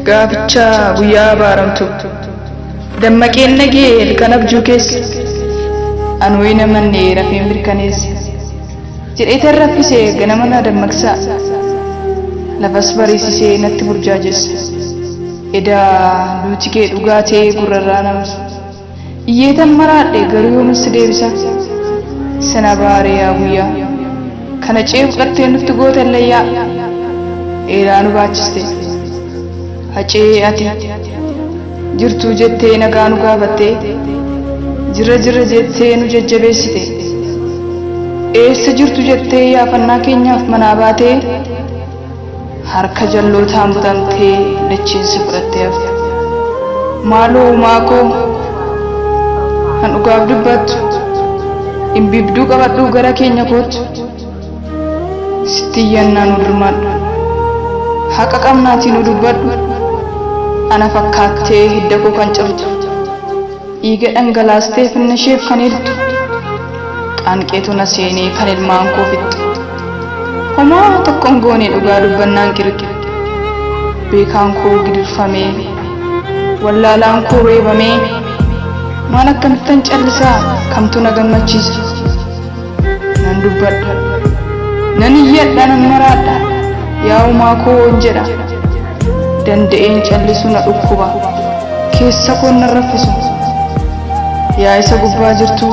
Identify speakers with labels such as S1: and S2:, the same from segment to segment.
S1: Gaaficha guyyaa baaramtu dammaqeen nagee kan abjuu keessa anuu namanne rafeen mirkaneessa jedhee tarraffisee ganama na dammaqsaa lafas bariisisee natti burjaajessa edaa duuti kee dhugaatee gurrarraa namsa iyyeetan maraadhe garuu yoomis deebisa sana baaree yaa guyyaa kana ceef qattee nutti gootan layyaa eelaa nu baachiste hacee ati jirtuu jettee nagaa nu gaafattee jira jettee nu jajjabeessite eessa jirtu jettee yaafannaa keenyaaf manaa baatee harka jallootaan butamtee dachiinsi fudhattee hafte maaloo maakoo kan dhugaaf dubbattu imbibduu qabadhuu gara keenya kootu sitti iyyannaa nu dirmadhu haqa qabnaatii nu dubbadhu ana fakkaattee hidda koo kan cabtu dhiiga dhangalaastee finna isheef kan hiltu qaanqeetu na seenee kan ilmaan koo fixxu homaa tokkoon goonee dhugaa dubbannaan qirqi beekaan koo gidirfamee wallaalaan koo reebamee maal akkamittan callisaa kamtu na gammachiisa nan dubbadha nan iyyadha nan maraadha yaa uumaa koo jedha danda'een callisu na dhukkuba keessa koo na raffisu yaa isa gubbaa jirtu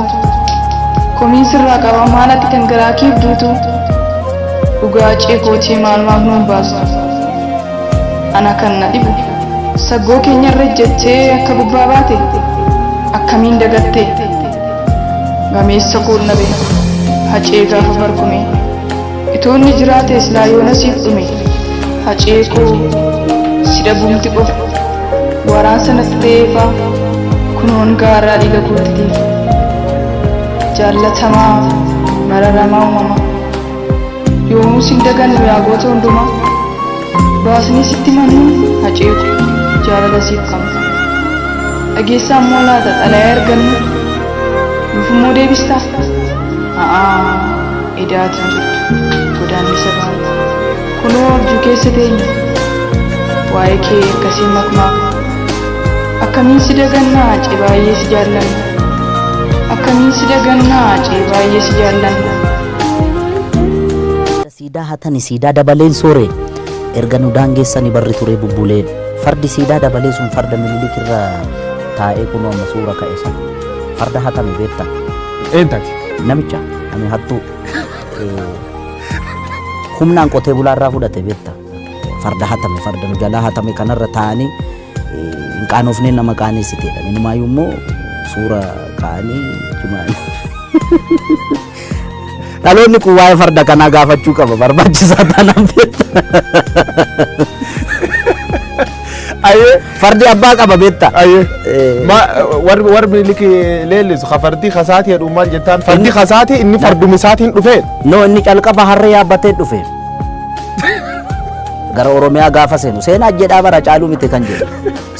S1: komiin sirraa qaba maalatti kan garaa keef duutu dhugaa ceekootii maal nuun baasu ana kan na dhibu saggoo keenyarra jettee akka gubbaa baate akkamiin dagatte gameessa koon na beeku hacee gaafa barkume itoonni jiraate silaa yoona siif dhume hacee koo sida bumti qofa waraansa natti ta'eefaa kunoon gaaraa dhiiga kootiitiif jaallatamaa mararamaa uumama yoomuu sin dagannu yaa goota hundumaa baasni sitti mannu hacee koo jaalala siif qabna dhageessaa immoo laata xalayaa ergannu nuuf immoo deebistaa edaatiin jirtu godaannisa baana kunoo abjuu keessa teenya waa'ee kee akkasiin makmaaka akkamiin si dagannaa cee baay'ee si jaallanna akkamiin si dagannaa cee baay'ee si jaallanna
S2: siidaa hatani siidaa dabaleen soore erga nu daangeessani barri ture bubbuleen fardi siidaa dabalee sun farda Minilik irraa taa'ee kunoo amma suura ka'e sana farda hatame beektaa
S3: eentati
S2: namicha ani hattuu humnaan qotee bulaarraa fudhate beektaa farda hatame farda nu jalaa hatame kanarra taa'anii hin qaanofneen nama qaanessiteedha inumaayyuu immoo suura ka'anii jimaanii dhaloonni kun waa'ee farda kanaa gaafachuu qaba barbaachisaa taanaan beektaa
S3: aye
S2: fardi abbaa qaba beektaa
S3: aye war Minilik leellisu fardi khasaati jedhu maal jettaan fardi khasaati inni fardumisaatiin dhufee
S2: no inni calqaba harree yaabbatee dhufe gara Oromiyaa gaafa seenu seenaa jedhaa bara caaluu miti kan jedhu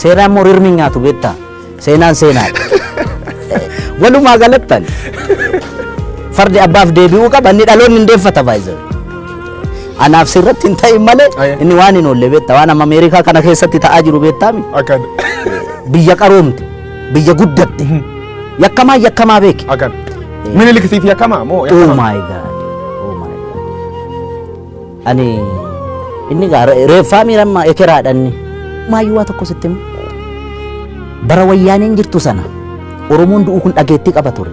S2: seenaa immoo rirmi nyaatu beektaa seenaan walumaa galattan fardi abbaaf deebi'uu qaba inni dhaloonni hin deeffata baay'ee anaaf sirratti hin ta'in malee inni waan hin oolle beektaa waan amma Ameerikaa kana keessatti ta'aa jiru beektaami biyya qaroomte biyya guddatte yakkamaa beeki
S3: Miniliktiif yakkamaa moo
S2: oh my god ani inni reeffaa miiramma ekeraadhanni maayyuu waa tokko sitti bara wayyaaniin jirtu sana Oromoon du'uu kun dhageettii qaba ture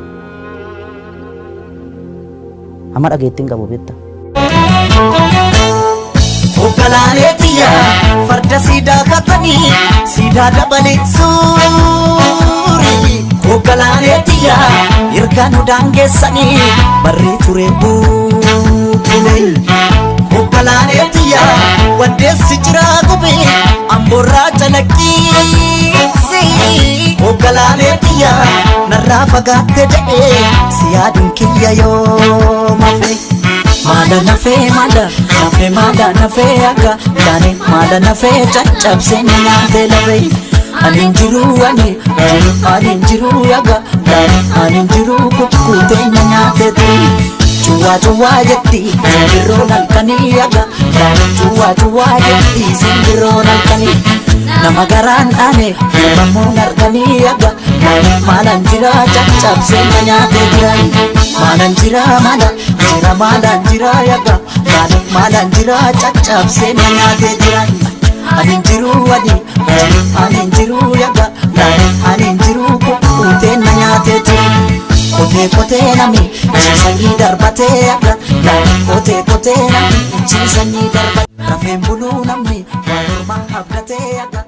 S2: amma dhageettiin qabu beektaa
S4: Oggalaanetiya farda siidaa katanii siidaa dabalee suuri Oggalaanetiya erga nu daangeessanii barri ture buutulee Oggalaanetiya waddeessi jiraa gube amborraa calaqqisi Oggalaanetiya narraa fagaatte jedhee si yaaduun kiyya yoo mafe Mada nafe aga dani mada nafe caccabse nyaate lafe anin jiru aga dani anin jiru kukkute nyaate tu cuwa jetti simbirroon halkanii aga cuwa jetti simbirroon halkanii nama garaan dhaane mammuun harkanii aga maalan jira caccabsee na nyaatee jiran maalan jira maalan jira yaga maalan jira caccabsee na nyaatee jiran anin jiru anin jiru yaga anin jiru kutee na nyaatee jiran kote nami ciisanii darbatee yaga kote nami ciisanii darbatee rafeen buluu namni waan ormaa abdatee yaga